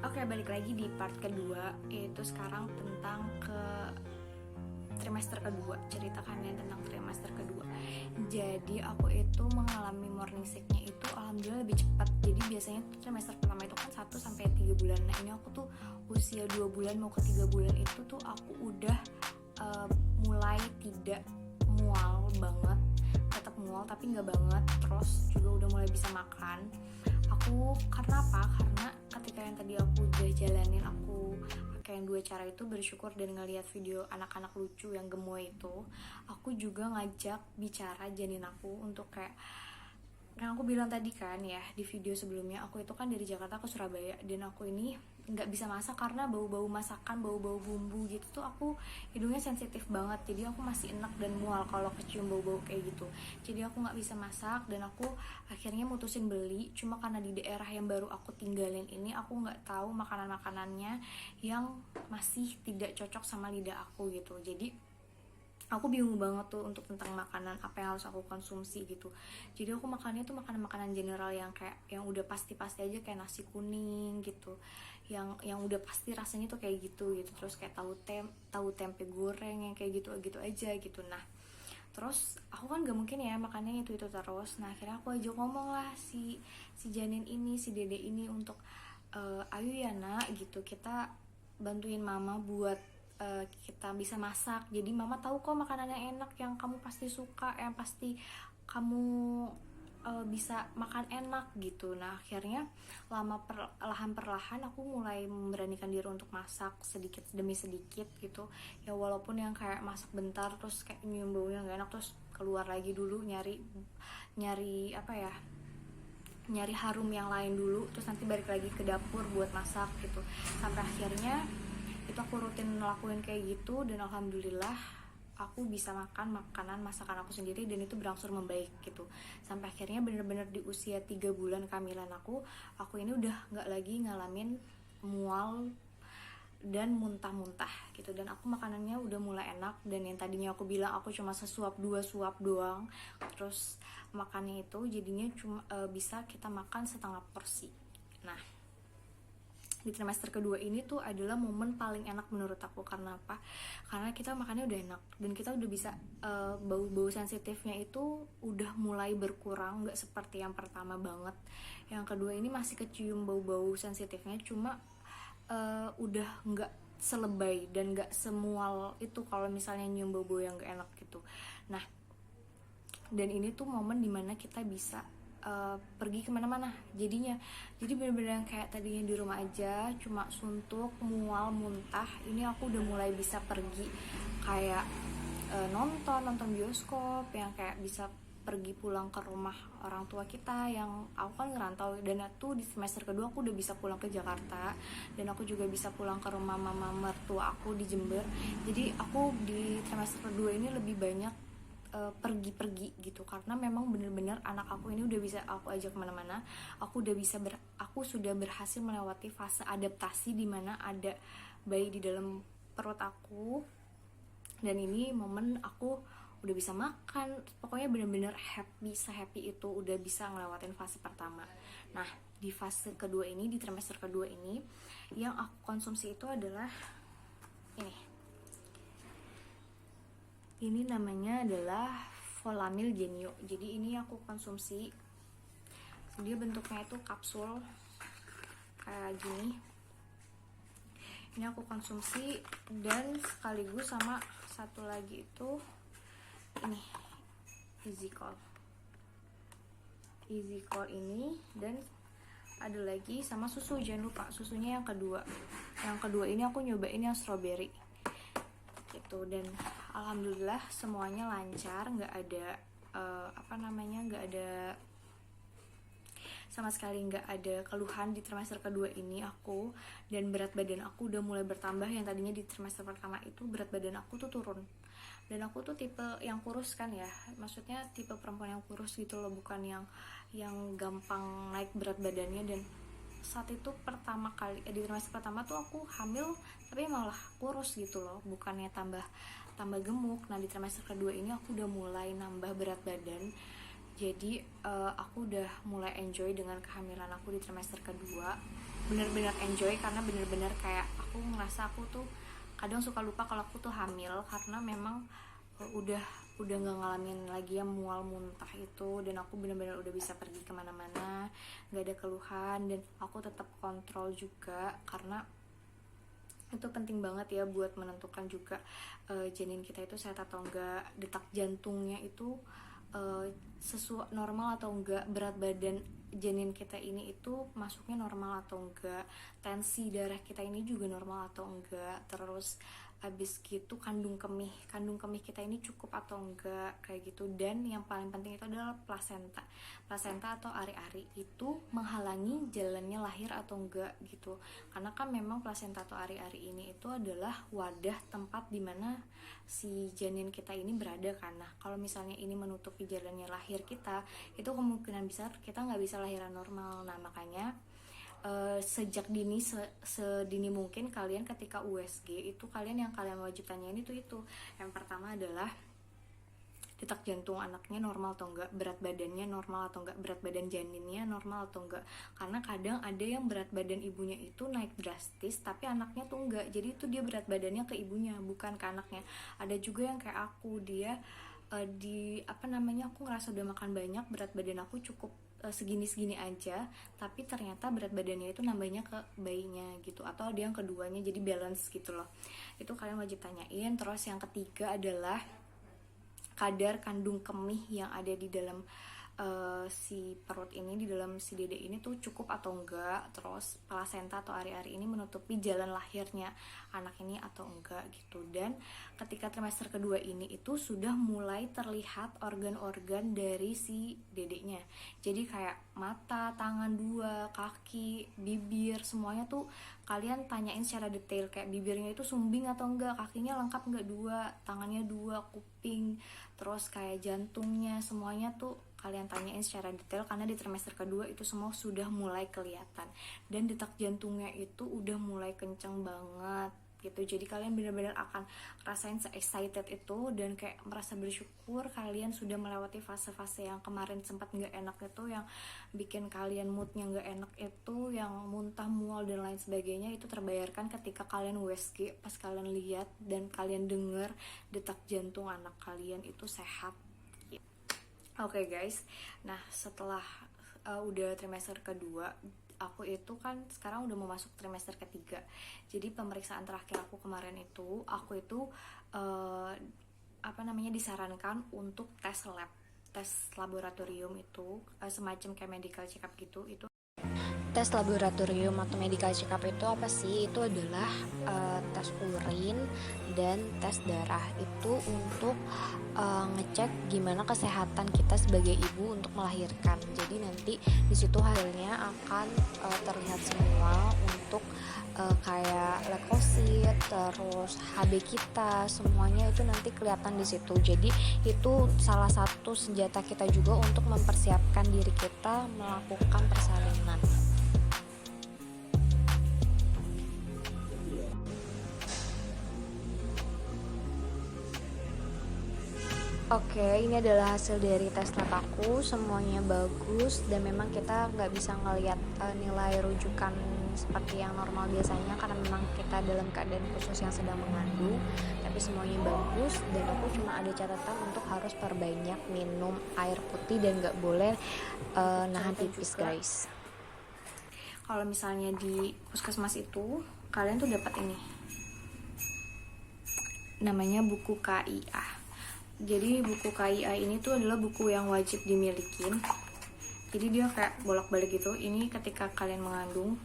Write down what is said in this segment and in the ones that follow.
Oke, balik lagi di part kedua, yaitu sekarang tentang trimester kedua. Cerita kalian tentang trimester kedua. Jadi aku itu mengalami morning sicknya itu alhamdulillah lebih cepat. Jadi biasanya trimester pertama itu kan 1 sampai 3 bulan. Nah ini aku tuh usia 2 bulan mau ke 3 bulan itu tuh aku udah mulai tidak mual banget. Tetap mual tapi nggak banget. Terus juga udah mulai bisa makan. Karena apa? Karena ketika yang tadi aku udah jalanin, aku pakai yang 2 cara itu, bersyukur dan ngeliat video anak-anak lucu yang gemoy itu, aku juga ngajak bicara janin aku untuk kayak yang aku bilang tadi kan ya di video sebelumnya, aku itu kan dari Jakarta ke Surabaya dan aku ini nggak bisa masak karena bau-bau masakan, bau-bau bumbu gitu tuh aku hidungnya sensitif banget, jadi aku masih enak dan mual kalau kecium bau-bau kayak gitu. Jadi aku nggak bisa masak dan aku akhirnya mutusin beli, cuma karena di daerah yang baru aku tinggalin ini aku nggak tahu makanan-makanannya yang masih tidak cocok sama lidah aku gitu. Jadi aku bingung banget tuh untuk tentang makanan apa yang harus aku konsumsi gitu. Jadi aku makannya tuh makanan-makanan general yang kayak yang udah pasti-pasti aja, kayak nasi kuning gitu, yang udah pasti rasanya tuh kayak gitu. Terus kayak tahu tempe goreng yang kayak gitu aja gitu. Nah terus aku kan gak mungkin ya makannya itu terus. Nah akhirnya aku aja ngomong lah si janin ini, si dede ini untuk ayo ya nak gitu, kita bantuin mama buat kita bisa masak. Jadi mama tahu kok makanan yang enak, yang kamu pasti suka, yang pasti kamu bisa makan enak gitu. Nah akhirnya perlahan aku mulai memberanikan diri untuk masak sedikit demi sedikit gitu ya, walaupun yang kayak masak bentar terus kayak nyium baunya gak enak, terus keluar lagi dulu nyari apa ya, nyari harum yang lain dulu, terus nanti balik lagi ke dapur buat masak gitu. Sampai akhirnya itu aku rutin ngelakuin kayak gitu dan alhamdulillah aku bisa makan makanan masakan aku sendiri dan itu berangsur membaik gitu. Sampai akhirnya bener-bener di usia 3 bulan kehamilan aku ini udah gak lagi ngalamin mual dan muntah-muntah gitu, dan aku makanannya udah mulai enak. Dan yang tadinya aku bilang aku cuma sesuap 2 suap doang, terus makannya itu jadinya cuma bisa kita makan setengah porsi. Nah di trimester kedua ini tuh adalah momen paling enak menurut aku. Karena apa? Karena kita makannya udah enak dan kita udah bisa bau-bau sensitifnya itu udah mulai berkurang, nggak seperti yang pertama banget. Yang kedua ini masih kecium bau-bau sensitifnya, cuma udah nggak selebay dan nggak semual itu kalau misalnya nyium bau-bau yang nggak enak gitu. Nah dan ini tuh momen dimana kita bisa pergi kemana-mana jadinya. Jadi bener-bener yang kayak tadinya di rumah aja cuma suntuk, mual, muntah, ini aku udah mulai bisa pergi kayak nonton bioskop, yang kayak bisa pergi pulang ke rumah orang tua kita. Yang aku kan ngerantau dan itu di semester kedua aku udah bisa pulang ke Jakarta dan aku juga bisa pulang ke rumah mama mertua aku di Jember. Jadi aku di semester kedua ini lebih banyak pergi-pergi gitu, karena memang bener-bener anak aku ini udah bisa aku ajak kemana-mana. Aku sudah berhasil melewati fase adaptasi di mana ada bayi di dalam perut aku, dan ini momen aku udah bisa makan. Pokoknya bener-bener happy itu udah bisa ngelewatin fase pertama. Nah di fase kedua ini, di trimester kedua ini, yang aku konsumsi itu adalah ini namanya adalah Volamil Genio. Jadi ini aku konsumsi, dia bentuknya itu kapsul kayak gini. Ini aku konsumsi dan sekaligus sama satu lagi itu ini Easy Call ini, dan ada lagi sama susu, jangan lupa susunya yang kedua. Yang kedua ini aku nyobain yang strawberry gitu, dan alhamdulillah semuanya lancar, nggak ada nggak ada sama sekali, nggak ada keluhan di trimester kedua ini aku. Dan berat badan aku udah mulai bertambah. Yang tadinya di trimester pertama itu berat badan aku tuh turun, dan aku tuh tipe yang kurus kan ya, maksudnya tipe perempuan yang kurus gitu loh, bukan yang gampang naik berat badannya. Dan saat itu pertama kali di trimester pertama tuh aku hamil tapi malah kurus gitu loh, bukannya tambah gemuk. Nah di trimester kedua ini aku udah mulai nambah berat badan Jadi aku udah mulai enjoy dengan kehamilan aku di trimester kedua, bener-bener enjoy karena bener-bener kayak aku ngerasa aku tuh kadang suka lupa kalau aku tuh hamil karena memang udah nggak ngalamin lagi yang mual muntah itu, dan aku bener-bener udah bisa pergi kemana-mana, nggak ada keluhan, dan aku tetap kontrol juga karena itu penting banget ya buat menentukan juga janin kita itu sehat atau enggak, detak jantungnya itu sesuai normal atau enggak, berat badan janin kita ini itu masuknya normal atau enggak, tensi darah kita ini juga normal atau enggak, terus abis gitu kandung kemih kita ini cukup atau enggak, kayak gitu. Dan yang paling penting itu adalah plasenta atau ari-ari itu menghalangi jalannya lahir atau enggak gitu, karena kan memang plasenta atau ari-ari ini itu adalah wadah tempat dimana si janin kita ini berada kan. Nah kalau misalnya ini menutupi jalannya lahir kita, itu kemungkinan besar kita nggak bisa lahiran normal. Nah makanya sejak dini sedini mungkin kalian ketika USG itu yang kalian wajib tanyain itu yang pertama adalah detak jantung anaknya normal atau enggak, berat badannya normal atau enggak, berat badan janinnya normal atau enggak, karena kadang ada yang berat badan ibunya itu naik drastis tapi anaknya tuh enggak, jadi itu dia berat badannya ke ibunya bukan ke anaknya. Ada juga yang kayak aku, dia aku ngerasa udah makan banyak, berat badan aku cukup segini-segini aja, tapi ternyata berat badannya itu nambahnya ke bayinya gitu, atau ada yang keduanya, jadi balance gitu loh. Itu kalian wajib tanyain. Terus yang ketiga adalah kadar kandung kemih yang ada di dalam si perut ini, di dalam si dede ini tuh cukup atau enggak. Terus plasenta atau ari-ari ini menutupi jalan lahirnya anak ini atau enggak gitu. Dan ketika trimester kedua ini itu sudah mulai terlihat organ-organ dari si dedeknya, jadi kayak mata, tangan dua, kaki, bibir, semuanya tuh kalian tanyain secara detail, kayak bibirnya itu sumbing atau enggak, kakinya lengkap enggak dua, tangannya dua, kuping, terus kayak jantungnya, semuanya tuh kalian tanyain secara detail karena di trimester kedua itu semua sudah mulai kelihatan, dan detak jantungnya itu udah mulai kenceng banget gitu. Jadi kalian benar-benar akan rasain se-excited itu dan kayak merasa bersyukur kalian sudah melewati fase-fase yang kemarin sempat nggak enak itu, yang bikin kalian moodnya nggak enak itu, yang muntah, mual dan lain sebagainya, itu terbayarkan ketika kalian USG, pas kalian lihat dan kalian dengar detak jantung anak kalian itu sehat. Oke guys, nah setelah udah trimester kedua, aku itu kan sekarang udah mau masuk trimester ketiga. Jadi pemeriksaan terakhir aku kemarin itu, aku itu disarankan untuk tes laboratorium itu, semacam kayak medical check up gitu. Itu tes laboratorium atau medical check up itu apa sih? Itu adalah tes urin dan tes darah, itu untuk ngecek gimana kesehatan kita sebagai ibu untuk melahirkan. Jadi nanti di situ hasilnya akan terlihat semua, untuk kayak leukosit, terus HB kita, semuanya itu nanti kelihatan di situ. Jadi itu salah satu senjata kita juga untuk mempersiapkan diri kita melakukan persalinan. Oke, ini adalah hasil dari tes lab aku, semuanya bagus, dan memang kita nggak bisa ngelihat nilai rujukan seperti yang normal biasanya karena memang kita dalam keadaan khusus yang sedang mengandung, tapi semuanya bagus. Dan aku cuma ada catatan untuk harus perbanyak minum air putih dan nggak boleh nahan pipis guys. Kalau misalnya di puskesmas itu kalian tuh dapat ini, namanya buku KIA. Jadi buku KIA ini tuh adalah buku yang wajib dimilikin. Jadi dia kayak bolak-balik gitu. Ini ketika kalian mengandung,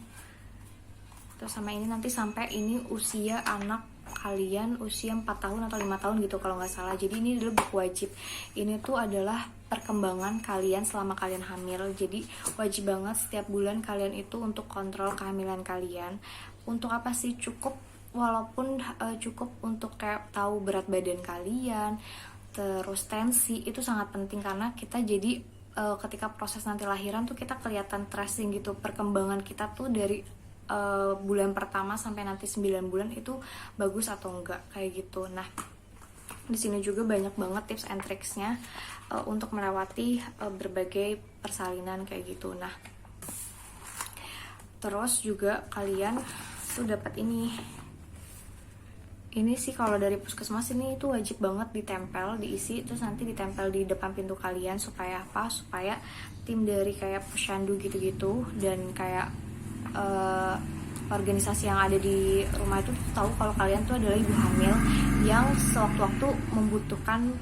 terus sama ini nanti sampai ini usia anak kalian usia 4 tahun atau 5 tahun gitu kalau nggak salah. Jadi ini adalah buku wajib. Ini tuh adalah perkembangan kalian selama kalian hamil. Jadi wajib banget setiap bulan kalian itu untuk kontrol kehamilan kalian. Untuk apa sih? Cukup untuk kayak tahu berat badan kalian, terus tensi, itu sangat penting karena kita jadi ketika proses nanti lahiran tuh kita kelihatan tracing gitu, perkembangan kita tuh dari bulan pertama sampai nanti 9 bulan itu bagus atau enggak, kayak gitu. Nah Di sini juga banyak banget tips and tricksnya untuk melewati berbagai persalinan kayak gitu. Nah, terus juga kalian tuh dapat ini sih kalau dari puskesmas ini itu wajib banget ditempel, diisi, terus nanti ditempel di depan pintu kalian. Supaya apa? Supaya tim dari kayak posyandu gitu-gitu dan kayak organisasi yang ada di rumah itu tahu kalau kalian tuh adalah ibu hamil yang sewaktu-waktu membutuhkan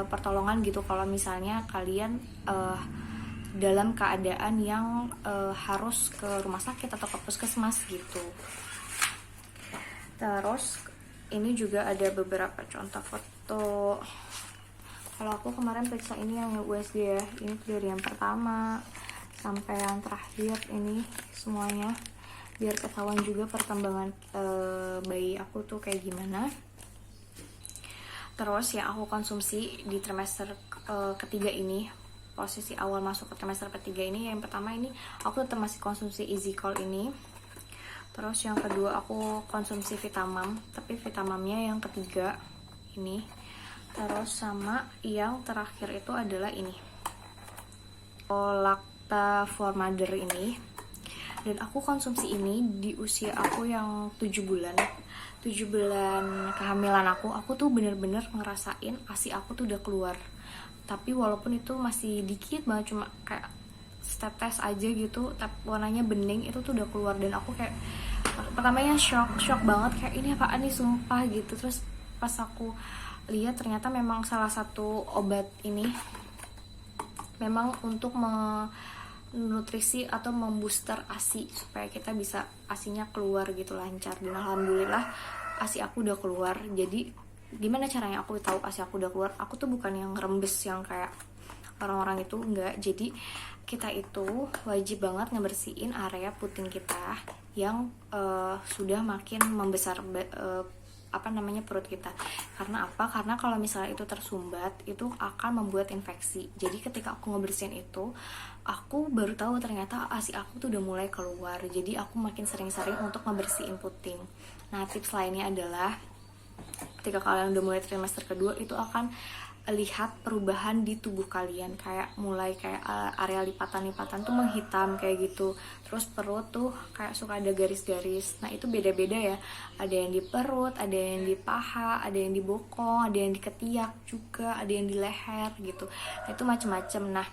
pertolongan gitu. Kalau misalnya kalian dalam keadaan yang harus ke rumah sakit atau ke puskesmas gitu. Terus ini juga ada beberapa contoh foto. Kalau aku kemarin periksa ini yang USG ya, ini dari yang pertama sampai yang terakhir ini semuanya, biar ketahuan juga perkembangan bayi aku tuh kayak gimana. Terus yang aku konsumsi di trimester ketiga ini, posisi awal masuk ke trimester ketiga ini, yang pertama ini aku tetap masih konsumsi EasyCol ini. Terus yang kedua aku konsumsi Vitamam, tapi Vitamamnya yang ketiga ini. Terus sama yang terakhir itu adalah ini, Lacta for Mother ini. Dan aku konsumsi ini di usia aku yang 7 bulan kehamilan aku tuh bener-bener ngerasain ASI aku tuh udah keluar. Tapi walaupun itu masih dikit banget, cuma kayak tetes aja gitu, tapi warnanya bening, itu tuh udah keluar. Dan aku kayak pertamanya shock banget, kayak ini apaan nih, sumpah gitu. Terus pas aku lihat ternyata memang salah satu obat ini memang untuk nutrisi atau membooster ASI supaya kita bisa ASInya keluar gitu lancar. Dan alhamdulillah ASI aku udah keluar. Jadi gimana caranya aku tahu ASI aku udah keluar? Aku tuh bukan yang rembes yang kayak orang-orang itu, enggak. Jadi kita itu wajib banget ngebersihin area puting kita yang sudah makin membesar perut kita. Karena apa? Karena kalau misalnya itu tersumbat, itu akan membuat infeksi. Jadi ketika aku ngebersihin itu, aku baru tahu ternyata ASI aku tuh udah mulai keluar. Jadi aku makin sering-sering untuk ngebersihin puting. Nah, tips lainnya adalah ketika kalian udah mulai trimester kedua, itu akan lihat perubahan di tubuh kalian, kayak mulai kayak area lipatan-lipatan tuh menghitam kayak gitu. Terus perut tuh kayak suka ada garis-garis. Nah, itu beda-beda ya. Ada yang di perut, ada yang di paha, ada yang di bokong, ada yang di ketiak juga, ada yang di leher gitu. Nah, itu macem-macem. Nah,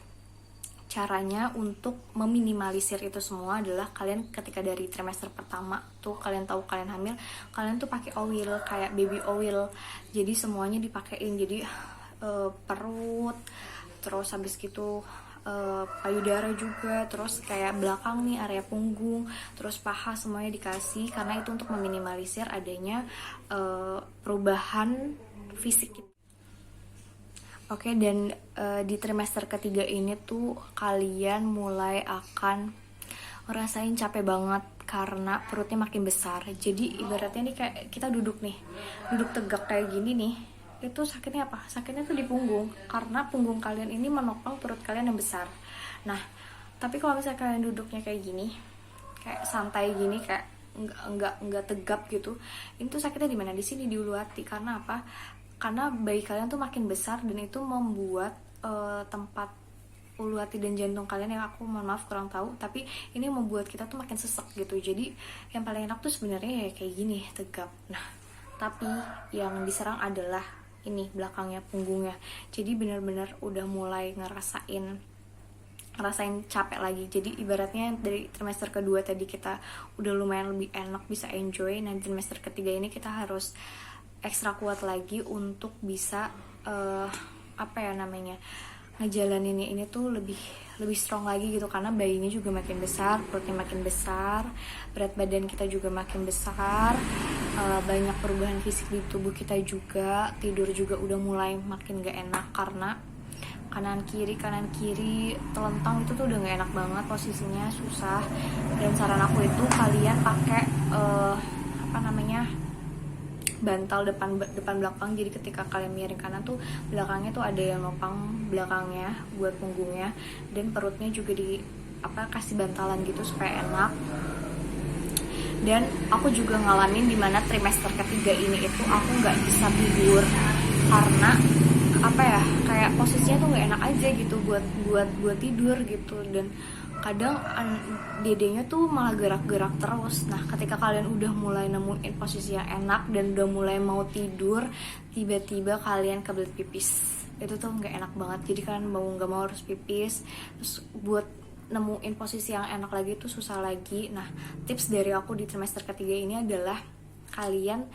caranya untuk meminimalisir itu semua adalah kalian ketika dari trimester pertama tuh kalian tahu kalian hamil, kalian tuh pakai oil kayak baby oil. Jadi semuanya dipakein. Jadi perut, terus habis gitu payudara juga, terus kayak belakang nih area punggung, terus paha, semuanya dikasih karena itu untuk meminimalisir adanya perubahan fisik. Oke, dan di trimester ketiga ini tuh kalian mulai akan ngerasain capek banget karena perutnya makin besar. Jadi ibaratnya nih kayak kita duduk tegak kayak gini nih, itu sakitnya apa? Sakitnya tuh di punggung, karena punggung kalian ini menopang perut kalian yang besar. Nah, tapi kalau misalnya kalian duduknya kayak gini, kayak santai gini, kayak enggak tegap gitu, itu sakitnya di mana? Di sini, di ulu hati. Karena apa? Karena bayi kalian tuh makin besar dan itu membuat tempat ulu hati dan jantung kalian, yang aku mohon maaf kurang tahu, tapi ini membuat kita tuh makin sesek gitu. Jadi yang paling enak tuh sebenarnya ya kayak gini, tegap. Nah, tapi yang diserang adalah ini belakangnya, punggungnya. Jadi benar-benar udah mulai ngerasain capek lagi. Jadi ibaratnya dari trimester kedua tadi kita udah lumayan lebih enak, bisa enjoy. Nah, trimester ketiga ini kita harus ekstra kuat lagi untuk bisa ngejalaninnya ini tuh lebih strong lagi gitu, karena bayinya juga makin besar, perutnya makin besar, berat badan kita juga makin besar, banyak perubahan fisik di tubuh kita juga, tidur juga udah mulai makin gak enak karena kanan kiri telentang itu tuh udah gak enak banget, posisinya susah. Dan saran aku itu kalian pakai bantal depan belakang. Jadi ketika kalian miring kanan tuh belakangnya tuh ada yang nopang belakangnya buat punggungnya, dan perutnya juga kasih bantalan gitu supaya enak. Dan aku juga ngalamin dimana trimester ketiga ini itu aku nggak bisa tidur karena apa ya, kayak posisinya tuh nggak enak aja gitu buat tidur gitu. Dan kadang dedenya tuh malah gerak-gerak terus. Nah ketika kalian udah mulai nemuin posisi yang enak dan udah mulai mau tidur, tiba-tiba kalian kebelet pipis, itu tuh nggak enak banget. Jadi kalian mau nggak mau harus pipis, terus buat nemuin posisi yang enak lagi tuh susah lagi. Nah tips dari aku di trimester ketiga ini adalah kalian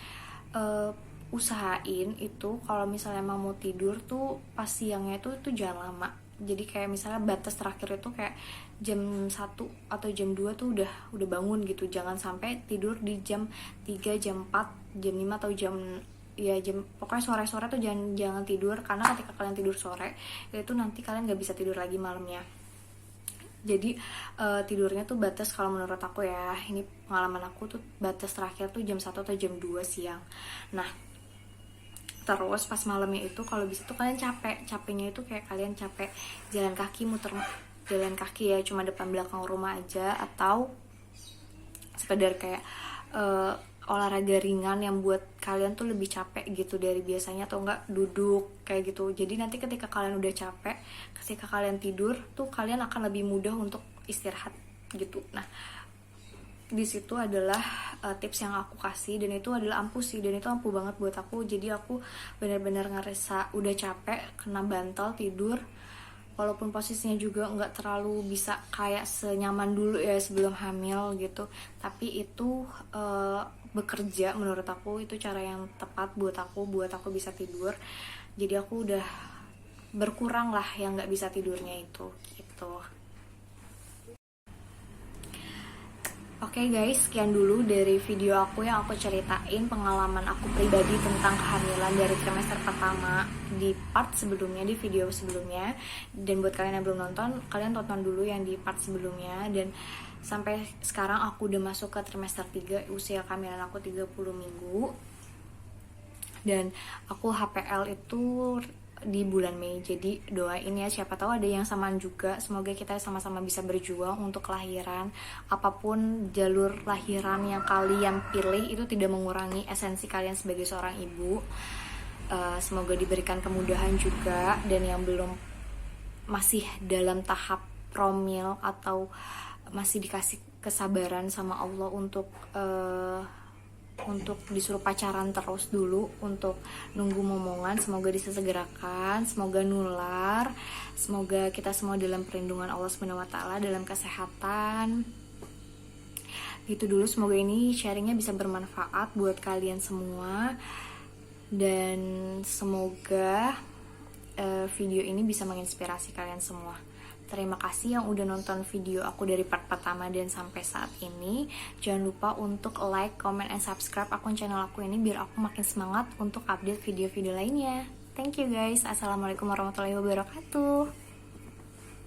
usahain itu kalau misalnya emang mau tidur tuh pas siangnya tuh jangan lama. Jadi kayak misalnya batas terakhir itu kayak jam 1 atau jam 2 tuh udah bangun gitu. Jangan sampai tidur di jam 3, jam 4, jam 5 atau jam pokoknya sore-sore tuh jangan tidur, karena ketika kalian tidur sore itu nanti kalian nggak bisa tidur lagi malamnya. Jadi tidurnya tuh batas, kalau menurut aku ya, ini pengalaman aku tuh batas terakhir tuh jam 1 atau jam 2 siang. Nah terus pas malamnya itu kalau bisa tuh kalian capeknya itu kayak kalian capek jalan kaki, muter jalan kaki ya, cuma depan belakang rumah aja, atau sekedar kayak olahraga ringan yang buat kalian tuh lebih capek gitu dari biasanya, atau enggak duduk kayak gitu. Jadi nanti ketika kalian udah capek, ketika kalian tidur tuh kalian akan lebih mudah untuk istirahat gitu. Nah di situ adalah tips yang aku kasih, dan itu adalah ampuh sih, dan itu ampuh banget buat aku. Jadi aku benar-benar ngerasa udah capek, kena bantal tidur, walaupun posisinya juga nggak terlalu bisa kayak senyaman dulu ya sebelum hamil gitu, tapi itu bekerja. Menurut aku itu cara yang tepat buat aku bisa tidur. Jadi aku udah berkurang lah yang nggak bisa tidurnya itu gitu. Oke guys, sekian dulu dari video aku yang aku ceritain pengalaman aku pribadi tentang kehamilan dari trimester pertama di part sebelumnya, di video sebelumnya. Dan buat kalian yang belum nonton, kalian tonton dulu yang di part sebelumnya. Dan sampai sekarang aku udah masuk ke trimester 3, usia kehamilan aku 30 minggu. Dan aku HPL itu di bulan Mei, jadi doain ya, siapa tahu ada yang samaan juga. Semoga kita sama-sama bisa berjuang untuk kelahiran. Apapun jalur lahiran yang kalian pilih itu tidak mengurangi esensi kalian sebagai seorang ibu. Semoga diberikan kemudahan juga, dan yang belum masih dalam tahap promil atau masih dikasih kesabaran sama Allah untuk disuruh pacaran terus dulu, untuk nunggu momongan, semoga disegerakan, semoga nular, semoga kita semua dalam perlindungan Allah SWT, dalam kesehatan gitu dulu. Semoga ini sharingnya bisa bermanfaat buat kalian semua, dan semoga video ini bisa menginspirasi kalian semua. Terima kasih yang udah nonton video aku dari part pertama dan sampai saat ini. Jangan lupa untuk like, comment, and subscribe akun channel aku ini biar aku makin semangat untuk update video-video lainnya. Thank you guys. Assalamualaikum warahmatullahi wabarakatuh.